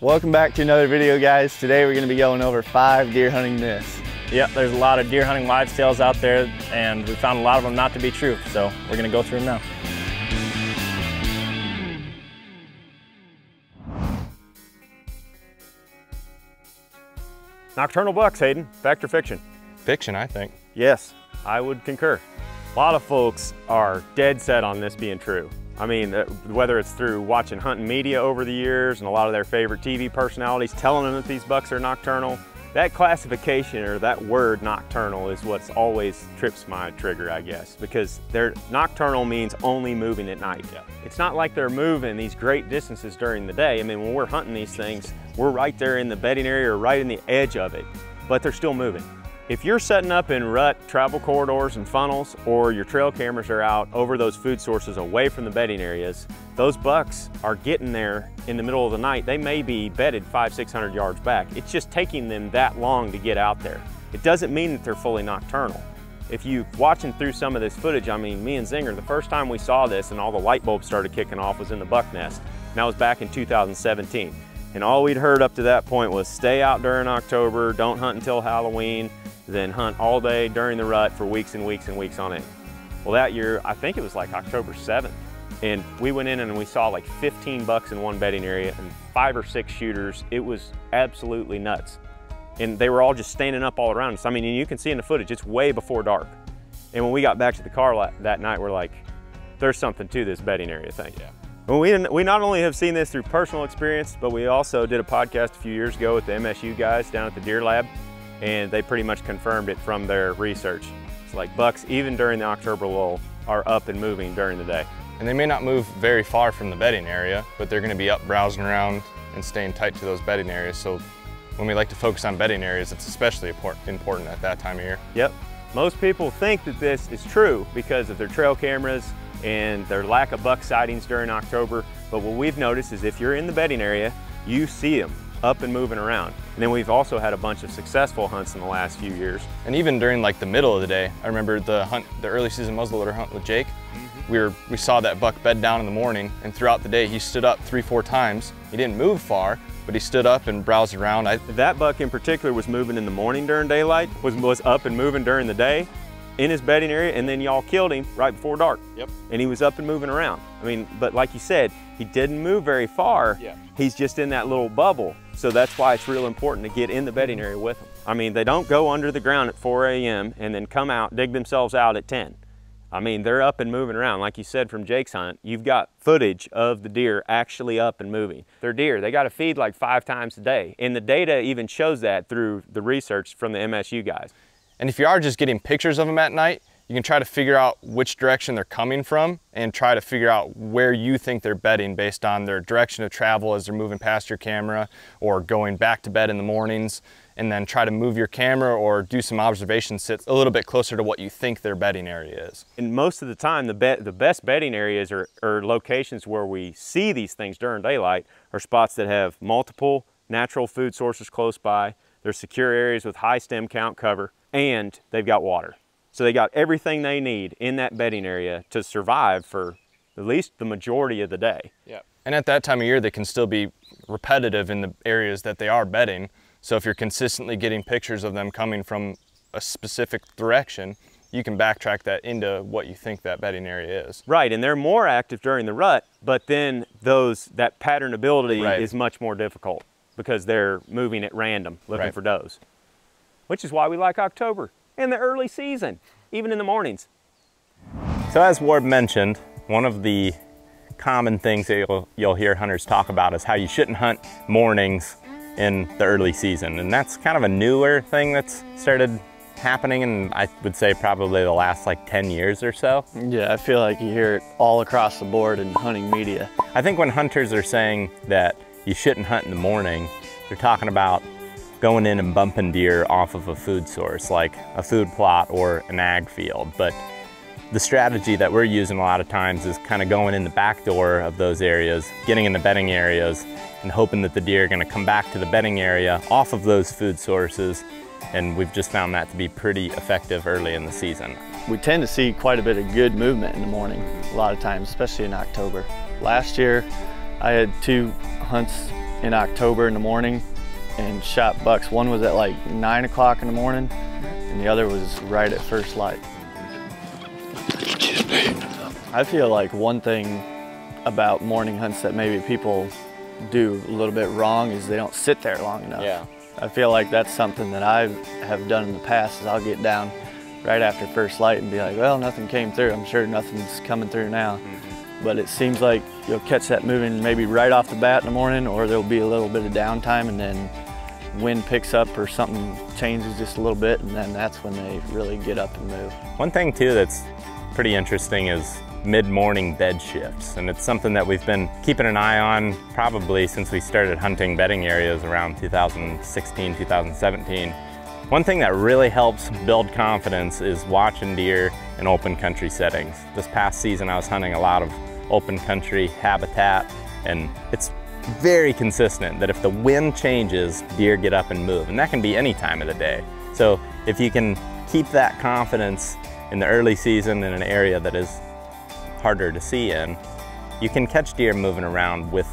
Welcome back to another video, guys. Today we're going to be going over 5 deer hunting myths. Yep, there's a lot of deer hunting wives' tales out there, and we found a lot of them not to be true, so we're going to go through them now. Nocturnal bucks, Hayden. Fact or fiction? Fiction, I think. Yes, I would concur. A lot of folks are dead set on this being true. I mean, whether it's through watching hunting media over the years and a lot of their favorite TV personalities telling them that these bucks are nocturnal, that classification or that word nocturnal is what's always trips my trigger, I guess, because nocturnal means only moving at night. Yeah. It's not like they're moving these great distances during the day. I mean, when we're hunting these things, we're right there in the bedding area or right in the edge of it, but they're still moving. If you're setting up in rut, travel corridors and funnels, or your trail cameras are out over those food sources away from the bedding areas, those bucks are getting there in the middle of the night. They may be bedded 500-600 yards back. It's just taking them that long to get out there. It doesn't mean that they're fully nocturnal. If you watching through some of this footage, I mean, me and Zinger, the first time we saw this and all the light bulbs started kicking off was in the buck nest. And that was back in 2017. And all we'd heard up to that point was stay out during October, don't hunt until Halloween, then hunt all day during the rut for weeks and weeks and weeks on end. Well, that year, I think it was like October 7th, and we went in and we saw like 15 bucks in one bedding area and 5 or 6 shooters. It was absolutely nuts. And they were all just standing up all around us. I mean, and you can see in the footage, it's way before dark. And when we got back to the car that night, we're like, there's something to this bedding area thing. Yeah. Well, we not only have seen this through personal experience, but we also did a podcast a few years ago with the MSU guys down at the Deer Lab, and they pretty much confirmed it from their research. It's like bucks, even during the October lull, are up and moving during the day. And they may not move very far from the bedding area, but they're going to be up browsing around and staying tight to those bedding areas. So when we like to focus on bedding areas, it's especially important at that time of year. Yep. Most people think that this is true because of their trail cameras and their lack of buck sightings during October. But what we've noticed is if you're in the bedding area, you see them up and moving around. And then we've also had a bunch of successful hunts in the last few years. And even during like the middle of the day, I remember the early season muzzleloader hunt with Jake. We saw that buck bed down in the morning, and throughout the day he stood up 3-4 times. He didn't move far, but he stood up and browsed around. That buck in particular was moving in the morning during daylight, was up and moving during the day in his bedding area, and then y'all killed him right before dark. Yep. And he was up and moving around. I mean, but like you said, he didn't move very far. Yeah. He's just in that little bubble. So that's why it's real important to get in the bedding area with them. I mean, they don't go under the ground at 4 a.m. and then come out, dig themselves out at 10. I mean, they're up and moving around. Like you said from Jake's hunt, you've got footage of the deer actually up and moving. They're deer, they got to feed like 5 times a day. And the data even shows that through the research from the MSU guys. And if you are just getting pictures of them at night, you can try to figure out which direction they're coming from and try to figure out where you think they're bedding based on their direction of travel as they're moving past your camera or going back to bed in the mornings, and then try to move your camera or do some observation sits a little bit closer to what you think their bedding area is. And most of the time, the best bedding areas or locations where we see these things during daylight are spots that have multiple natural food sources close by. They're secure areas with high stem count cover, and they've got water. So they got everything they need in that bedding area to survive for at least the majority of the day. Yeah. And at that time of year, they can still be repetitive in the areas that they are bedding. So if you're consistently getting pictures of them coming from a specific direction, you can backtrack that into what you think that bedding area is. Right, and they're more active during the rut, but then that pattern ability is much more difficult because they're moving at random, looking for does. Which is why we like October and the early season, even in the mornings. So as Ward mentioned, one of the common things that you'll hear hunters talk about is how you shouldn't hunt mornings in the early season. And that's kind of a newer thing that's started happening in, I would say, probably the last like 10 years or so. Yeah, I feel like you hear it all across the board in hunting media. I think when hunters are saying that you shouldn't hunt in the morning, they're talking about going in and bumping deer off of a food source like a food plot or an ag field. But the strategy that we're using a lot of times is kind of going in the back door of those areas, getting in the bedding areas, and hoping that the deer are going to come back to the bedding area off of those food sources. And we've just found that to be pretty effective early in the season. We tend to see quite a bit of good movement in the morning a lot of times, especially in October. Last year, I had 2 hunts in October in the morning and shot bucks. One was at like 9 o'clock in the morning and the other was right at first light. I feel like one thing about morning hunts that maybe people do a little bit wrong is they don't sit there long enough. Yeah. I feel like that's something that I have done in the past is I'll get down right after first light and be like, well, nothing came through. I'm sure nothing's coming through now. But it seems like you'll catch that moving maybe right off the bat in the morning, or there'll be a little bit of downtime and then wind picks up or something changes just a little bit, and then that's when they really get up and move. One thing too that's pretty interesting is mid-morning bed shifts, and it's something that we've been keeping an eye on probably since we started hunting bedding areas around 2016, 2017. One thing that really helps build confidence is watching deer in open country settings. This past season I was hunting a lot of open country habitat, and it's very consistent that if the wind changes, deer get up and move, and that can be any time of the day. So if you can keep that confidence in the early season in an area that is harder to see in, you can catch deer moving around with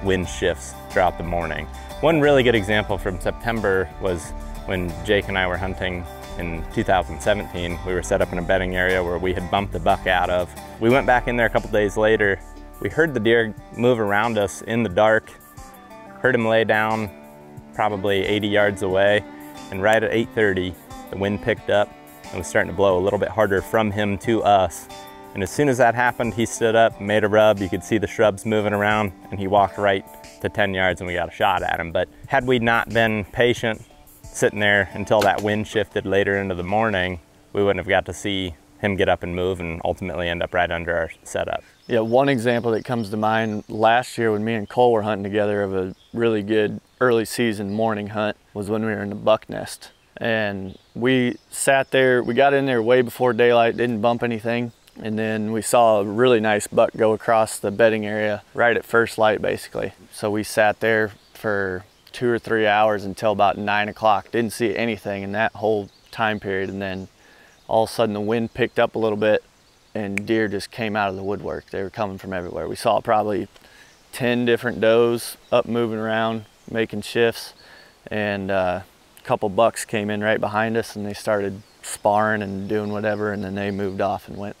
wind shifts throughout the morning. One really good example from September was when Jake and I were hunting in 2017. We were set up in a bedding area where we had bumped the buck out of. We went back in there a couple days later. We heard the deer move around us in the dark, heard him lay down probably 80 yards away, and right at 8:30, the wind picked up and was starting to blow a little bit harder from him to us. And as soon as that happened, he stood up, made a rub, you could see the shrubs moving around, and he walked right to 10 yards and we got a shot at him. But had we not been patient, sitting there until that wind shifted later into the morning, we wouldn't have got to see him get up and move and ultimately end up right under our setup. Yeah, one example that comes to mind last year when me and Cole were hunting together of a really good early season morning hunt was when we were in the buck nest. And we sat there, we got in there way before daylight, didn't bump anything. And then we saw a really nice buck go across the bedding area right at first light, basically. So we sat there for 2 or 3 hours until about 9 o'clock. Didn't see anything in that whole time period. And then all of a sudden the wind picked up a little bit and deer just came out of the woodwork. They were coming from everywhere. We saw probably 10 different does up moving around, making shifts. And a couple bucks came in right behind us and they started sparring and doing whatever. And then they moved off and went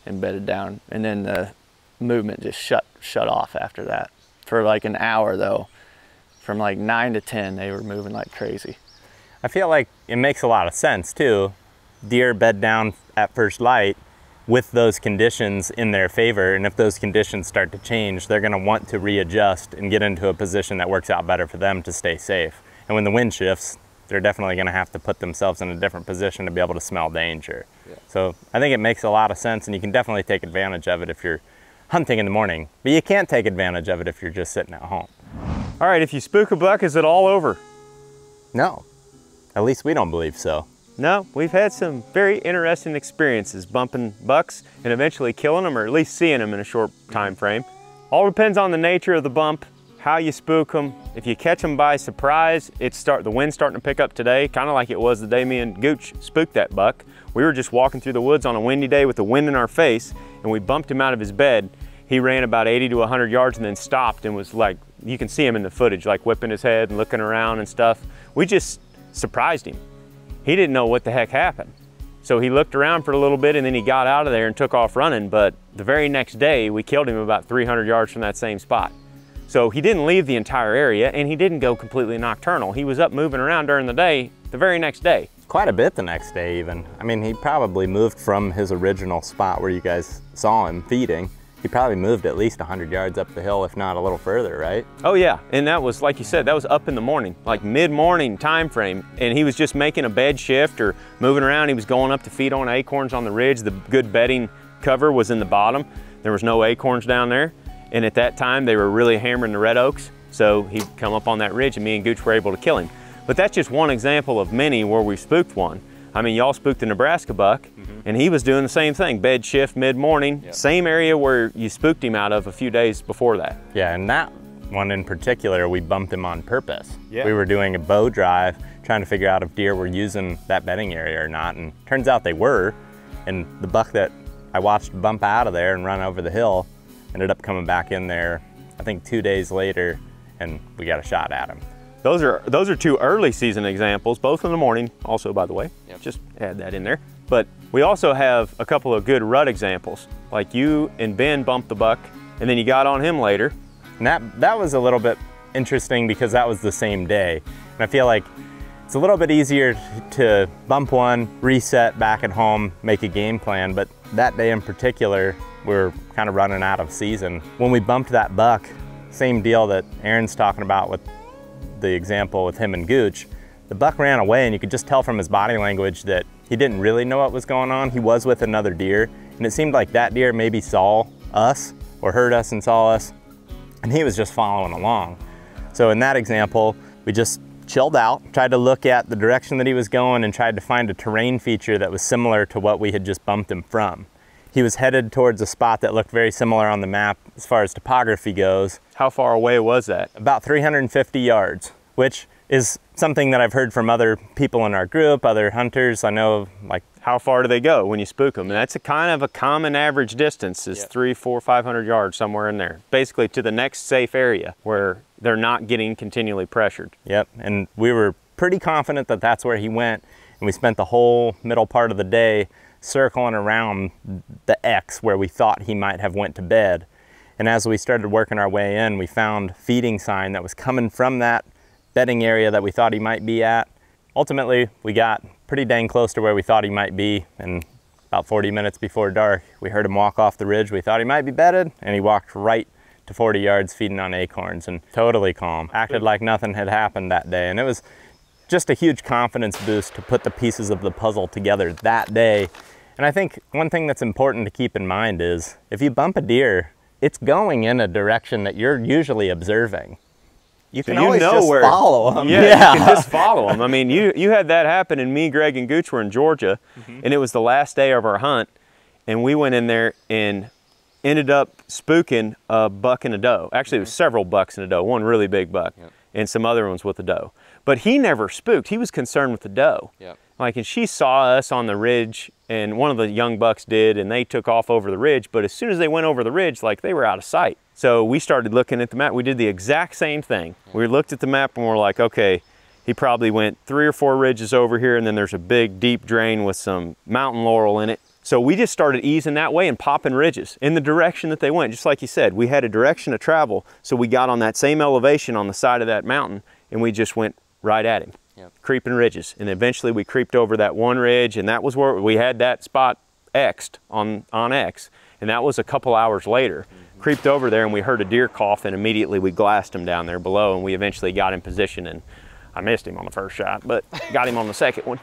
and bedded down, and then the movement just shut off after that. For like an hour though, from like 9 to 10, they were moving like crazy. I feel like it makes a lot of sense too. Deer bed down at first light with those conditions in their favor, and if those conditions start to change, they're gonna want to readjust and get into a position that works out better for them to stay safe. And when the wind shifts, they're definitely gonna have to put themselves in a different position to be able to smell danger. Yeah. So I think it makes a lot of sense, and you can definitely take advantage of it if you're hunting in the morning, but you can't take advantage of it if you're just sitting at home. All right, if you spook a buck, is it all over? No, at least we don't believe so. No, we've had some very interesting experiences bumping bucks and eventually killing them, or at least seeing them in a short time frame. All depends on the nature of the bump, how you spook them. If you catch them by surprise, the wind's starting to pick up today, kind of like it was the day me and Gooch spooked that buck. We were just walking through the woods on a windy day with the wind in our face, and we bumped him out of his bed. He ran about 80 to 100 yards and then stopped and was like, you can see him in the footage, like whipping his head and looking around and stuff. We just surprised him. He didn't know what the heck happened. So he looked around for a little bit and then he got out of there and took off running, but the very next day, we killed him about 300 yards from that same spot. So he didn't leave the entire area and he didn't go completely nocturnal. He was up moving around during the day, the very next day. Quite a bit the next day even. I mean, he probably moved from his original spot where you guys saw him feeding. He probably moved at least 100 yards up the hill, if not a little further, right? Oh yeah, and that was, like you said, that was up in the morning, like mid-morning time frame, and he was just making a bed shift or moving around. He was going up to feed on acorns on the ridge. The good bedding cover was in the bottom. There was no acorns down there, and at that time they were really hammering the red oaks, so he'd come up on that ridge and me and Gooch were able to kill him. But that's just one example of many where we spooked one. I mean, y'all spooked the Nebraska buck, and he was doing the same thing, bed shift mid-morning, same area where you spooked him out of a few days before that. Yeah, and that one in particular, we bumped him on purpose. Yeah. We were doing a bow drive, trying to figure out if deer were using that bedding area or not, and turns out they were, and the buck that I watched bump out of there and run over the hill ended up coming back in there, I think 2 days later, and we got a shot at him. Those are 2 early season examples, both in the morning, also, by the way. Yep. Just add that in there. But we also have a couple of good rut examples, like you and Ben bumped the buck, and then you got on him later. And that was a little bit interesting because that was the same day. And I feel like it's a little bit easier to bump one, reset back at home, make a game plan, but that day in particular, we're kind of running out of season. When we bumped that buck, same deal that Aaron's talking about with the example with him and Gooch, the buck ran away and you could just tell from his body language that he didn't really know what was going on. He was with another deer, and it seemed like that deer maybe saw us or heard us and saw us, and he was just following along. So in that example, we just chilled out, tried to look at the direction that he was going and tried to find a terrain feature that was similar to what we had just bumped him from. He was headed towards a spot that looked very similar on the map as far as topography goes. How far away was that? About 350 yards, which is something that I've heard from other people in our group, other hunters. I know, like, how far do they go when you spook them? And that's a kind of a common average distance is 300, 400, 500 yards, somewhere in there. Basically to the next safe area where they're not getting continually pressured. Yep, and we were pretty confident that that's where he went. And we spent the whole middle part of the day circling around the X where we thought he might have went to bed. And as we started working our way in, we found feeding sign that was coming from that bedding area that we thought he might be at. Ultimately, we got pretty dang close to where we thought he might be, and about 40 minutes before dark, we heard him walk off the ridge. We thought he might be bedded, and he walked right to 40 yards feeding on acorns, and totally calm. Acted like nothing had happened that day, and it was just a huge confidence boost to put the pieces of the puzzle together that day. And I think one thing that's important to keep in mind is if you bump a deer, it's going in a direction that you're usually observing. You can always just follow them. Yeah, you can just follow them. I mean, you had that happen, and me, Greg, and Gooch were in Georgia, and it was the last day of our hunt, and we went in there and ended up spooking a buck and a doe. Actually, it was several bucks and a doe, one really big buck, and some other ones with a doe. But he never spooked. He was concerned with the doe. Like, and she saw us on the ridge, and one of the young bucks did, and they took off over the ridge, but as soon as they went over the ridge, like, they were out of sight. So we started looking at the map. We did the exact same thing. We looked at the map and we're like, okay, he probably went 3 or 4 ridges over here, and then there's a big deep drain with some mountain laurel in it. So we just started easing that way and popping ridges in the direction that they went. Just like you said, we had a direction of travel, so we got on that same elevation on the side of that mountain, and we just went right at him, creeping ridges. And eventually we creeped over that one ridge, and that was where we had that spot X'd on X, and that was a couple hours later. Creeped over there, and we heard a deer cough, and immediately we glassed him down there below, and we eventually got in position, and I missed him on the first shot, but got him on the second one.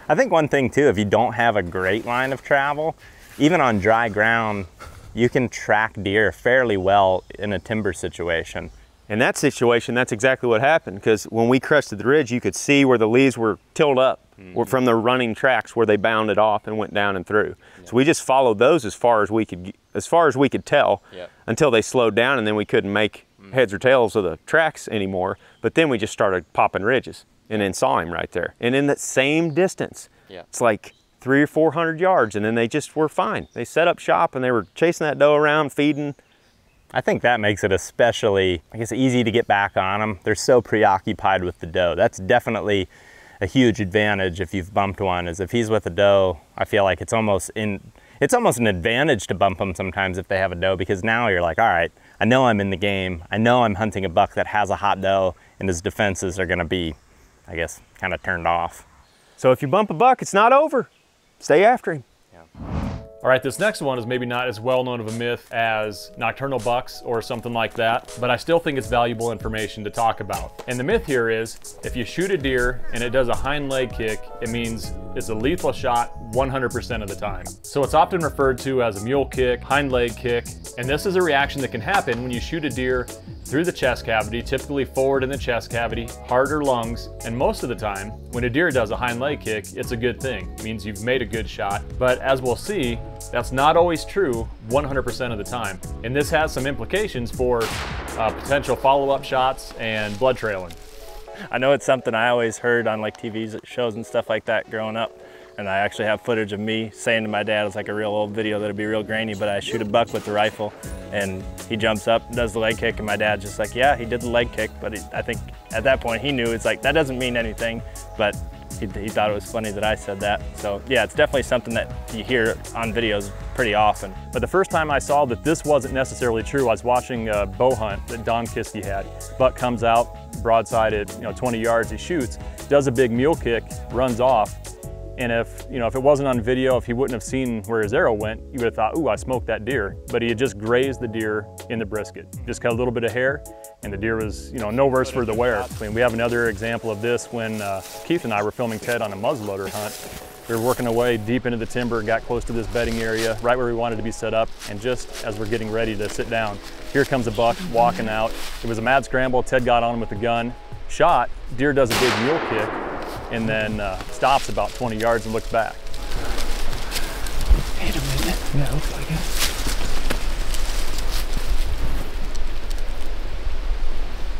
I think one thing too, if you don't have a great line of travel, even on dry ground, you can track deer fairly well in a timber situation. In that situation, that's exactly what happened, because when we crested the ridge, you could see where the leaves were tilled up from the running tracks where they bounded off and went down and through. So we just followed those as far as we could tell until they slowed down, and then we couldn't make heads or tails of the tracks anymore. But then we just started popping ridges and then saw him right there. And in that same distance, it's like 300 or 400 yards, and then they just were fine. They set up shop and they were chasing that doe around, feeding. I think that makes it especially, I guess, easy to get back on them. They're so preoccupied with the doe. That's definitely a huge advantage if you've bumped one, is if he's with a doe, I feel like it's almost an advantage to bump them sometimes if they have a doe, because now you're like, all right, I know I'm in the game. I know I'm hunting a buck that has a hot doe, and his defenses are gonna be, I guess, kind of turned off. So if you bump a buck, it's not over. Stay after him. All right, this next one is maybe not as well known of a myth as nocturnal bucks or something like that, but I still think it's valuable information to talk about. And the myth here is, if you shoot a deer and it does a hind leg kick, it means it's a lethal shot 100% of the time. So it's often referred to as a mule kick, hind leg kick, and this is a reaction that can happen when you shoot a deer through the chest cavity, typically forward in the chest cavity, heart or lungs, and most of the time, when a deer does a hind leg kick, it's a good thing. It means you've made a good shot, but as we'll see, that's not always true 100% of the time. And this has some implications for potential follow-up shots and blood trailing. I know it's something I always heard on like TV shows and stuff like that growing up. And I actually have footage of me saying to my dad, it's like a real old video that'd be real grainy, but I shoot a buck with the rifle and he jumps up, does the leg kick, and my dad's just like, yeah, he did the leg kick, but I think at that point he knew, it's like, that doesn't mean anything, but he thought it was funny that I said that. So yeah, it's definitely something that you hear on videos pretty often. But the first time I saw that this wasn't necessarily true, I was watching a bow hunt that Don Kiske had. Buck comes out, broadside at 20 yards, he shoots, does a big mule kick, runs off. And if it wasn't on video, if he wouldn't have seen where his arrow went, you would have thought, ooh, I smoked that deer. But he had just grazed the deer in the brisket. Just got a little bit of hair, and the deer was, no worse for the wear. I mean, we have another example of this when Keith and I were filming Ted on a muzzleloader hunt. We were working away deep into the timber, got close to this bedding area, right where we wanted to be set up, and just as we're getting ready to sit down, here comes a buck walking out. It was a mad scramble. Ted got on him with the gun, shot, deer does a big mule kick, and then stops about 20 yards and looks back. Wait a minute. Yeah, looks like it.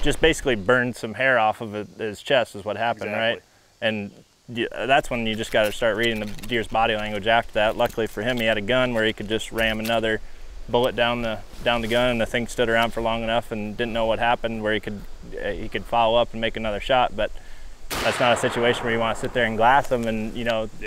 Just basically burned some hair off of his chest is what happened, Exactly. right? And that's when you just got to start reading the deer's body language after that. Luckily for him, he had a gun where he could just ram another bullet down the gun, and the thing stood around for long enough and didn't know what happened, where he could follow up and make another shot. But that's not a situation where you want to sit there and glass him and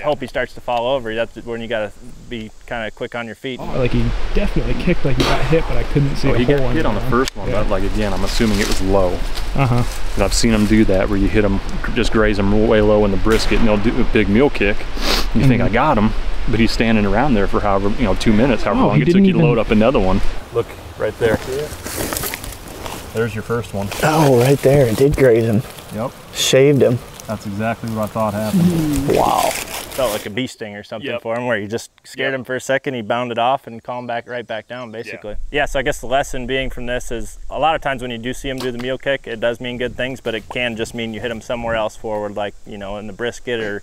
hope he starts to fall over. That's when you got to be kind of quick on your feet. Like he definitely kicked like he got hit, but I couldn't see. He got hit on the first one, but like again, I'm assuming it was low. Because I've seen them do that, where you hit them, just graze them way low in the brisket, and they'll do a big mule kick. And you think I got him, but he's standing around there for however 2 minutes, however long it took you to load up another one. Look right there. There's your first one. Oh, right there, it did graze him. Yep. Shaved him. That's exactly what I thought happened. Wow. Felt like a bee sting or something for him, where you just scared him for a second, he bounded off and calmed right back down, basically. Yeah, so I guess the lesson being from this is a lot of times when you do see him do the mule kick, it does mean good things, but it can just mean you hit him somewhere else forward, like, in the brisket or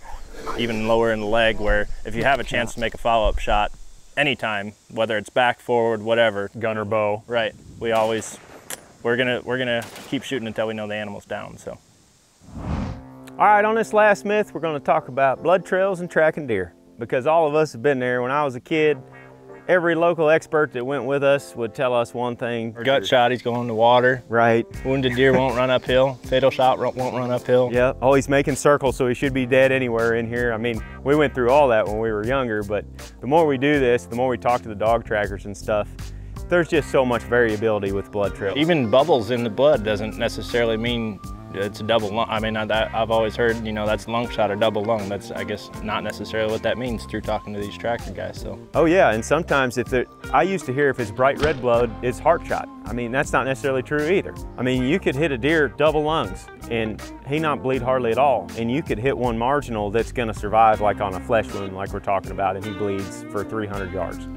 even lower in the leg, where if you have a chance to make a follow-up shot anytime, whether it's back, forward, whatever. Gun or bow. Right. We're gonna keep shooting until we know the animal's down, so. All right, on this last myth, we're going to talk about blood trails and tracking deer, because all of us have been there. When I was a kid, every local expert that went with us would tell us one thing. Gut shot, he's going to water. Right. Wounded deer won't run uphill. Fatal shot won't run uphill. Yeah, oh, he's making circles, so he should be dead anywhere in here. I mean, we went through all that when we were younger, but the more we do this, the more we talk to the dog trackers and stuff, there's just so much variability with blood trails. Even bubbles in the blood doesn't necessarily mean it's a double lung. I mean, I've always heard, that's lung shot or double lung. That's, I guess, not necessarily what that means through talking to these tracker guys, so. Oh yeah, and sometimes I used to hear if it's bright red blood, it's heart shot. I mean, that's not necessarily true either. I mean, you could hit a deer double lungs and he not bleed hardly at all. And you could hit one marginal that's gonna survive, like on a flesh wound like we're talking about, and he bleeds for 300 yards.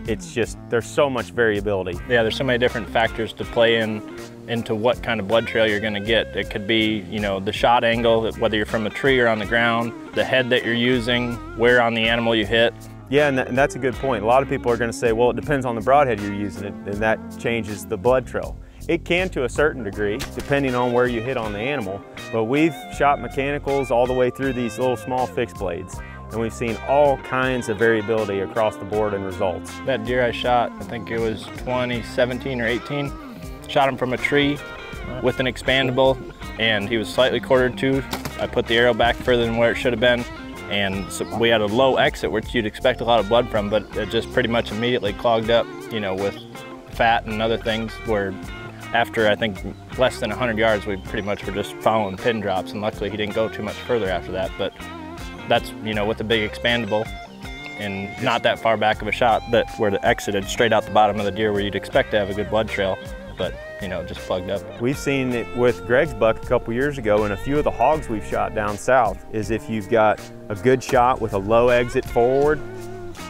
It's just, there's so much variability. Yeah, there's so many different factors to play into what kind of blood trail you're gonna get. It could be, the shot angle, whether you're from a tree or on the ground, the head that you're using, where on the animal you hit. Yeah, and that's a good point. A lot of people are gonna say, well, it depends on the broadhead you're using, and that changes the blood trail. It can to a certain degree, depending on where you hit on the animal, but we've shot mechanicals all the way through these little small fixed blades, and we've seen all kinds of variability across the board in results. That deer I shot, I think it was 2017 or 18, shot him from a tree with an expandable, and he was slightly quartered to. I put the arrow back further than where it should have been, and so we had a low exit, which you'd expect a lot of blood from, but it just pretty much immediately clogged up, with fat and other things, where after, I think, less than 100 yards, we pretty much were just following pin drops, and luckily he didn't go too much further after that. But that's, with the big expandable and not that far back of a shot, where it exited straight out the bottom of the deer, where you'd expect to have a good blood trail, but it just plugged up. We've seen it with Greg's buck a couple years ago, and a few of the hogs we've shot down south, is if you've got a good shot with a low exit forward,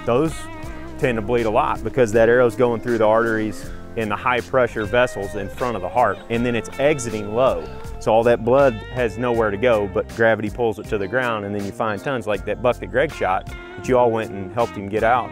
those tend to bleed a lot because that arrow's going through the arteries in the high pressure vessels in front of the heart, and then it's exiting low. So all that blood has nowhere to go, but gravity pulls it to the ground, and then you find tons like that buck that Greg shot, that you all went and helped him get out.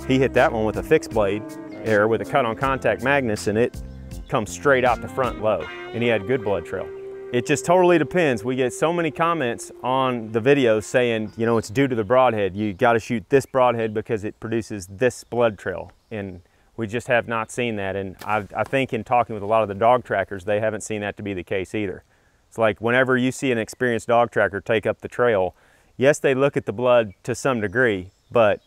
He hit that one with a fixed blade, or with a cut on contact Magnus, and it comes straight out the front low, and he had good blood trail. It just totally depends. We get so many comments on the videos saying, you know, it's due to the broadhead. You got to shoot this broadhead because it produces this blood trail. And we just have not seen that. And I think in talking with a lot of the dog trackers, they haven't seen that to be the case either. It's like whenever you see an experienced dog tracker take up the trail, yes, they look at the blood to some degree, but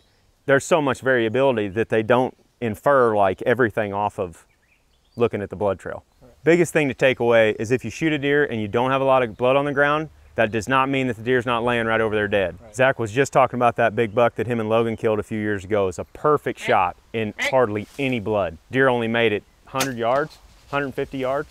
there's so much variability that they don't infer like everything off of looking at the blood trail. Biggest thing to take away is if you shoot a deer and you don't have a lot of blood on the ground, that does not mean that the deer's not laying right over there dead. Right. Zach was just talking about that big buck that him and Logan killed a few years ago. It's a perfect shot in hardly any blood. Deer only made it 100 yards, 150 yards.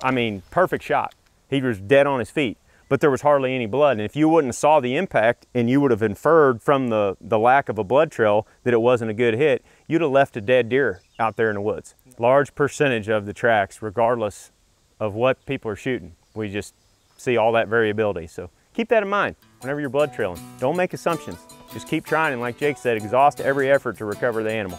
I mean, perfect shot. He was dead on his feet, but there was hardly any blood. And if you wouldn't have saw the impact and you would have inferred from the lack of a blood trail that it wasn't a good hit, you'd have left a dead deer out there in the woods. Large percentage of the tracks, regardless of what people are shooting, we just see all that variability. So keep that in mind whenever you're blood trailing. Don't make assumptions. Just keep trying, and like Jake said, exhaust every effort to recover the animal.